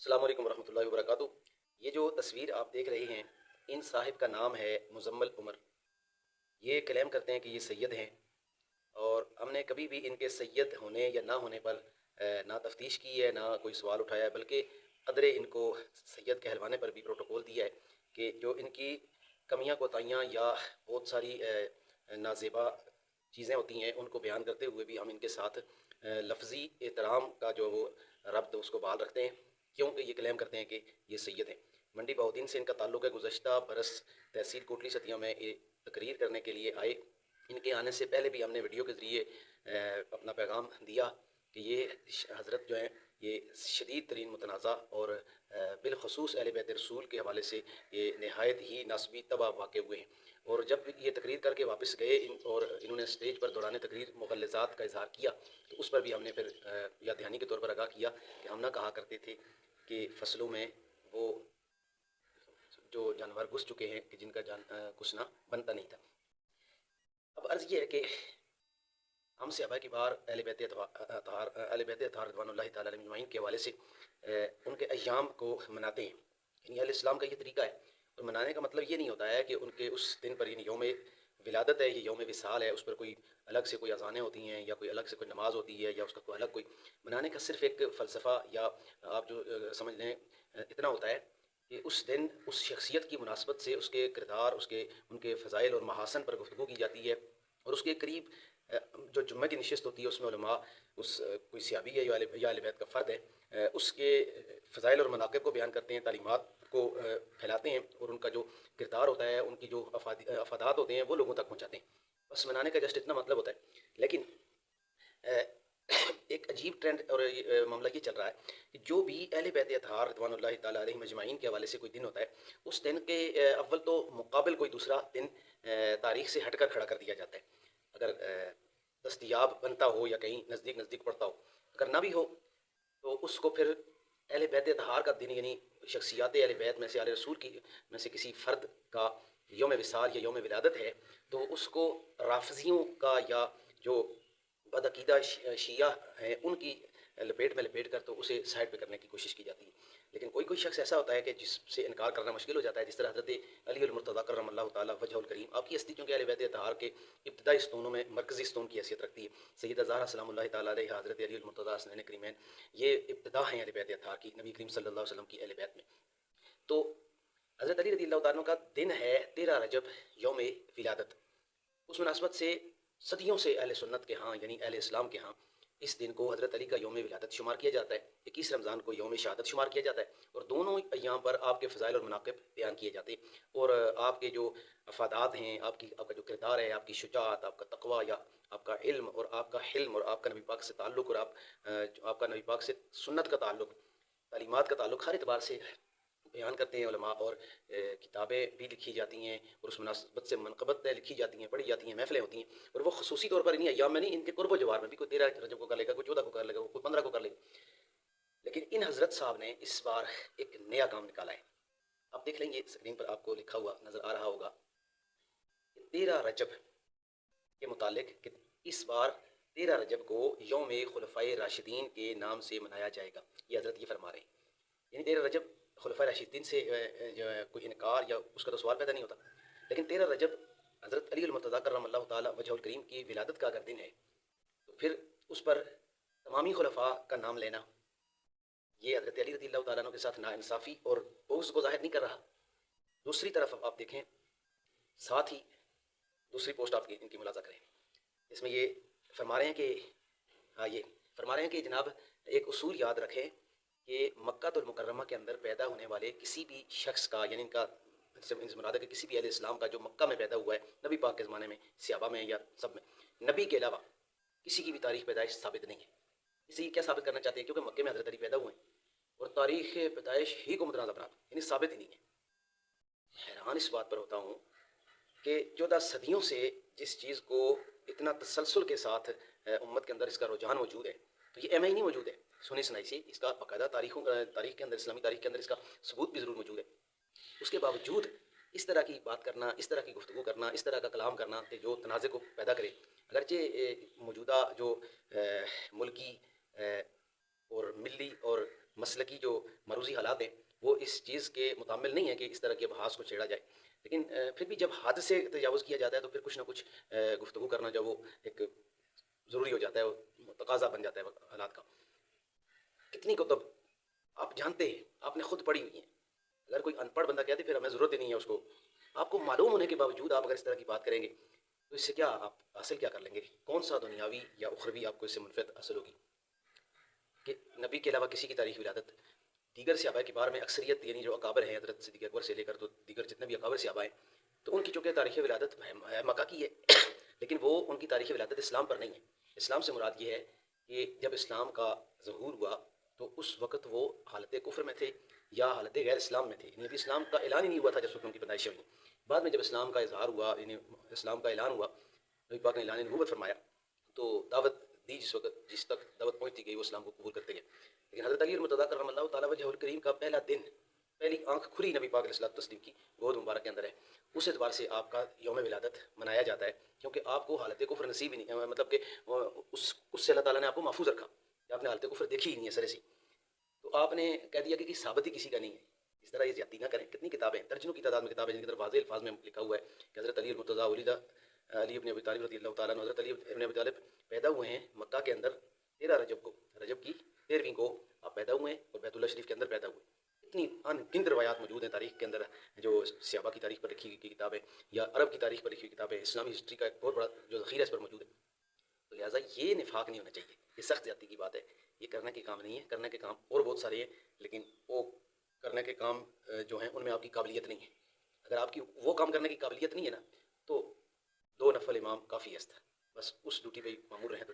السلام علیکم ورحمۃ اللہ وبرکاتہ۔ یہ جو تصویر آپ دیکھ رہے ہیں، ان صاحب کا نام ہے مزمل عمر۔ یہ کلیم کرتے ہیں کہ یہ سید ہیں، اور ہم نے کبھی بھی ان کے سید ہونے یا نہ ہونے پر نہ تفتیش کی ہے، نہ کوئی سوال اٹھایا ہے، بلکہ قدر ان کو سید کہلوانے پر بھی پروٹوکول دیا ہے کہ جو ان کی کمیاں کوتاہیاں یا بہت ساری نازیبا چیزیں ہوتی ہیں ان کو بیان کرتے ہوئے بھی ہم ان کے ساتھ لفظی احترام کا جو وہ ربط اس کو بحال رکھتے ہیں، کیونکہ یہ کلیم کرتے ہیں کہ یہ سید ہیں۔ منڈی بہودین سے ان کا تعلق ہے، گزشتہ برس تحصیل کوٹلی ستیاں میں یہ تقریر کرنے کے لیے آئے۔ ان کے آنے سے پہلے بھی ہم نے ویڈیو کے ذریعے اپنا پیغام دیا کہ یہ حضرت جو ہیں یہ شدید ترین متنازع اور بالخصوص اہل بیت رسول کے حوالے سے یہ نہایت ہی نسبی تباہ واقع ہوئے ہیں۔ اور جب یہ تقریر کر کے واپس گئے اور انہوں نے اسٹیج پر دوران تقریر مغلظات کا اظہار کیا، تو اس پر بھی ہم نے پھر یاد دہانی کے طور پر آگاہ کیا کہ ہم نہ کہا کرتے تھے کہ فصلوں میں وہ جو جانور گھس چکے ہیں کہ جن کا گھسنا بنتا نہیں تھا۔ اب عرض یہ ہے کہ ہم صحابہ کی بار اہل بیت اطہار رضوان اللہ تعالیٰ علیہ اجمعین کے حوالے سے ان کے ایام کو مناتے ہیں، یعنی اہل اسلام کا یہ طریقہ ہے۔ اور منانے کا مطلب یہ نہیں ہوتا ہے کہ ان کے اس دن پر یعنی یوم ولادت ہے، یہ یوم وصال ہے، اس پر کوئی الگ سے کوئی اذانیں ہوتی ہیں یا کوئی الگ سے کوئی نماز ہوتی ہے یا اس کا کوئی الگ کوئی منانے کا صرف ایک فلسفہ یا آپ جو سمجھ لیں اتنا ہوتا ہے کہ اس دن اس شخصیت کی مناسبت سے اس کے کردار، ان کے فضائل اور محاسن پر گفتگو کی جاتی ہے، اور اس کے قریب جو جمعہ کی نشست ہوتی ہے اس میں علماء کوئی صحابی ہے یا اہل بیت کا فرد ہے، اس کے فضائل اور مناقب کو بیان کرتے ہیں، تعلیمات کو پھیلاتے ہیں، اور ان کا جو کردار ہوتا ہے، ان کی جو افادات ہوتے ہیں وہ لوگوں تک پہنچاتے ہیں۔ بس منانے کا جسٹ اتنا مطلب ہوتا ہے۔ لیکن ایک عجیب ٹرینڈ اور معاملہ یہ چل رہا ہے کہ جو بھی اہل بیت اطہار رضوان اللہ تعالیٰ علیہ مجمعین کے حوالے سے کوئی دن ہوتا ہے، اس دن کے اول تو مقابل کوئی دوسرا دن تاریخ سے ہٹ کر کھڑا کر دیا جاتا ہے، اگر دستیاب بنتا ہو یا کہیں نزدیک نزدیک پڑتا ہو۔ اگر نہ بھی ہو تو اس کو پھر اہل بیت اطہار کا دن، یعنی شخصیات اہل بیت میں سے آل رسول کی میں سے کسی فرد کا یوم وصال یا یوم ولادت ہے، تو اس کو رافضیوں کا یا جو بدعقیدہ شیعہ ہیں ان کی لپیٹ کر تو اسے سائڈ پہ کرنے کی کوشش کی جاتی ہے۔ لیکن کوئی شخص ایسا ہوتا ہے کہ جس سے انکار کرنا مشکل ہو جاتا ہے، جس طرح حضرت علی المرتضیٰ کرم اللہ تعالیٰ وجہ الکریم، آپ کی ہستی چونکہ اہل بیت اطہار کے ابتدائی ستونوں میں مرکزی ستون کی حیثیت رکھتی ہے۔ سیدہ زہرا سلام اللہ تعالیٰ علیہ، حضرت علی المرتضیٰ حسنین کریمین، یہ ابتدا ہیں اہل بیت اطہار کی، نبی کریم صلی اللہ علیہ وسلم کی اہل بیت میں۔ تو حضرت علی رضی اللہ تعالیٰ کا دن ہے 13 رجب، یوم ولادت۔ اس مناسبت سے صدیوں سے اہل سنت کے ہاں یعنی اہل اسلام کے ہاں اس دن کو حضرت علی کا یوم ولادت شمار کیا جاتا ہے، 21 رمضان کو یوم شہادت شمار کیا جاتا ہے، اور دونوں ایام پر آپ کے فضائل اور مناقب بیان کیے جاتے ہیں، اور آپ کے جو افادات ہیں، آپ کا جو کردار ہے، آپ کی شجاعت، آپ کا تقوی یا آپ کا علم اور آپ کا حلم اور آپ کا نبی پاک سے تعلق اور آپ کا نبی پاک سے سنت کا تعلق، تعلیمات کا تعلق ہر اعتبار سے بیان کرتے ہیں علماء، اور کتابیں بھی لکھی جاتی ہیں، اور اس مناسبت سے منقبتیں لکھی جاتی ہیں، پڑھی جاتی ہیں، محفلیں ہوتی ہیں، اور وہ خصوصی طور پر انہیں ایام میں نہیں، ان کے قرب و جوار میں بھی کوئی 13 رجب کو کر لے گا، کوئی 14 کو کر لے گا، کوئی 15 کو کر لے گا۔ لیکن ان حضرت صاحب نے اس بار ایک نیا کام نکالا ہے۔ آپ دیکھ لیں گے اسکرین پر آپ کو لکھا ہوا نظر آ رہا ہوگا 13 رجب کے متعلق کہ اس بار 13 رجب کو یوم خلفائے راشدین کے نام سے منایا جائے گا۔ یہ حضرت یہ فرما رہے ہیں، یعنی 13 رجب خلفائے راشدین سے جو ہے کوئی انکار یا اس کا تو سوال پیدا نہیں ہوتا، لیکن 13 رجب حضرت علی المرتضیٰ کرم اللہ تعالیٰ وجہ الکریم کی ولادت کا اگر دن ہے، تو پھر اس پر تمامی خلفاء کا نام لینا یہ حضرت علی رضی اللہ تعالیٰ عنہ کے ساتھ ناانصافی اور بغض کو ظاہر نہیں کر رہا۔ دوسری طرف اب آپ دیکھیں، ساتھ ہی دوسری پوسٹ آپ ان کی ملاحظہ کریں، اس میں یہ فرما رہے ہیں کہ یہ فرما رہے ہیں کہ جناب ایک اصول یاد رکھیں کہ مکہ المکرمہ کے اندر پیدا ہونے والے کسی بھی شخص کا، یعنی ان کا سے مراد ہے کہ کسی بھی اہل اسلام کا جو مکہ میں پیدا ہوا ہے نبی پاک کے زمانے میں، صحابہ میں یا سب میں، نبی کے علاوہ کسی کی بھی تاریخ پیدائش ثابت نہیں ہے۔ اس لیے کیا ثابت کرنا چاہتے ہیں؟ کیونکہ مکے میں حضرت علی پیدا ہوئے ہیں اور تاریخ پیدائش ہی کو متنازع بنا، یعنی ثابت ہی نہیں ہے۔ حیران اس بات پر ہوتا ہوں کہ 14 صدیوں سے جس چیز کو اتنا تسلسل کے ساتھ امت کے اندر اس کا رجحان موجود ہے، تو یہ ایم آئی نہیں موجود ہے سنی سنائی سے، اس کا باقاعدہ تاریخ کے اندر، اسلامی تاریخ کے اندر اس کا ثبوت بھی ضرور موجود ہے۔ اس کے باوجود اس طرح کی بات کرنا، اس طرح کی گفتگو کرنا، اس طرح کا کلام کرنا کہ جو تنازع کو پیدا کرے، اگرچہ موجودہ جو ملکی اور ملی اور مسلکی جو مروزی حالات ہیں وہ اس چیز کے متعمل نہیں ہے کہ اس طرح کے ابحاث کو چھیڑا جائے، لیکن پھر بھی جب حد سے تجاوز کیا جاتا ہے تو پھر کچھ نہ کچھ گفتگو کرنا جو وہ ایک ضروری ہو جاتا ہے، وہ تقاضا بن جاتا ہے حالات کا۔ کتنی کتب آپ جانتے ہیں، آپ نے خود پڑھی ہوئی ہیں، اگر کوئی ان پڑھ بندہ کہتے پھر ہمیں ضرورت ہی نہیں ہے اس کو، آپ کو معلوم ہونے کے باوجود آپ اگر اس طرح کی بات کریں گے تو اس سے کیا آپ حاصل کیا کر لیں گے؟ کون سا دنیاوی یا اخروی آپ کو اس سے منفعت حاصل ہوگی؟ کہ نبی کے علاوہ کسی کی تاریخ ولادت دیگر صحابہ کبار میں اکثریت یعنی جو اکابر ہیں حضرت صدیق اکبر سے لے کر تو دیگر جتنے بھی اکابر صحابہ ہیں تو ان کی چونکہ تاریخ ولادت مکہ کی ہے لیکن وہ ان کی تاریخ ولادت اسلام پر نہیں ہے۔ اسلام سے مراد یہ ہے کہ جب اسلام کا ظہور ہوا تو اس وقت وہ حالت کفر میں تھے یا حالت غیر اسلام میں تھے، یعنی ابھی اسلام کا اعلان ہی نہیں ہوا تھا جس وقت ان کی پیدائشیں ہوئی۔ بعد میں جب اسلام کا اظہار ہوا، یعنی اسلام کا اعلان ہوا، نبی پاک نے اعلان نبوت فرمایا تو دعوت دی، جس تک دعوت پہنچتی گئی وہ اسلام کو قبول کرتے گئے۔ لیکن حضرت علی المرتضیٰ کرم اللہ تعالیٰ وجہ الکریم کا پہلا دن، پہلی آنکھ کھلی نبی پاک علیہ الصلوۃ والتسلیم کی گود مبارک کے اندر ہے، اس اعتبار سے آپ کا یوم ولادت منایا جاتا ہے، کیونکہ آپ کو حالت کفر نصیب ہی نہیں، مطلب کہ اس سے اللہ تعالیٰ نے آپ کو محفوظ رکھا کہ آپ نے حالت کفر دیکھی ہی نہیں ہے سرے سے، تو آپ نے کہہ دیا کہ ثابت ہی کسی کا نہیں ہے۔ اس طرح یہ زیادتی نہ کریں۔ کتنی کتابیں، درجنوں کی تعداد میں کتابیں جن کی طرف واضح الفاظ میں لکھا ہوا ہے کہ حضرت علی المرتضیٰ ولیدہ علی ابن ابی طالب رضی اللہ تعالیٰ عنہ، حضرت علی ابن ابی طالب پیدا ہوئے ہیں مکہ کے اندر 13 رجب کو، رجب کی 13ویں کو آپ پیدا ہوئے ہیں اور بیت اللہ شریف کے اندر پیدا ہوئے۔ اتنی ان گنت روایات موجود ہیں تاریخ کے اندر، جو صحابہ کی تاریخ پر لکھی گئی کتابیں یا عرب کی تاریخ پر لکھی ہوئی کتابیں، اسلامی ہسٹری کا ایک بہت بڑا جو ذخیرہ اس پر موجود ہے۔ تو لہٰذا یہ نفاق نہیں ہونا چاہیے، یہ سخت زیادتی کی بات ہے، یہ کرنے کے کام نہیں ہے۔ کرنے کے کام اور بہت سارے ہیں لیکن وہ کرنے کے کام جو ہیں ان میں آپ کی قابلیت نہیں ہے۔ اگر آپ کی وہ کام کرنے کی قابلیت نہیں ہے نا تو 2 نفل امام کافی ہے، بس اس ڈیوٹی پہ معمول رہیں تو